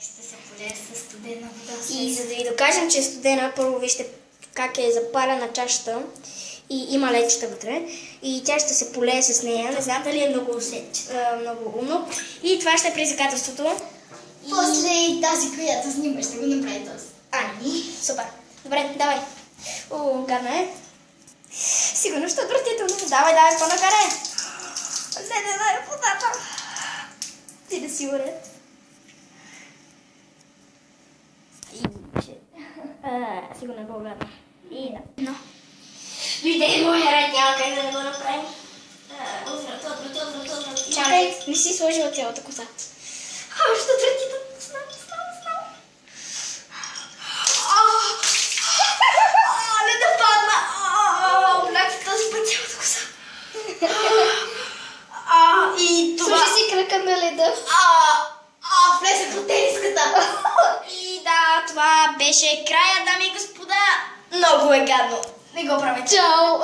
Ще се полее с студена вода. И за да ви докажем, че е студена, първо вижте как е запалена чашата и има лечета вътре. И тя ще се полее с нея. Не знам дали е много много умно. И това ще е предизвикателството. После и тази, която снимаш, ще го направи този. Ани, супер. Добре, давай. Гадно е. Сигурно ще е отвратително. Давай, по-накаре. Не, водата. Ти да си уред. Сигурно е по-гадно. И да. Но. Дойде моя ред, няма как да не го направим. Чакай, не си сложила цялата коса. Ще отвратително. И това... Служи си крака на леда. Влезах от тениската. И да, това беше края, дами и господа. Много е гадно. Не го правете. Чао.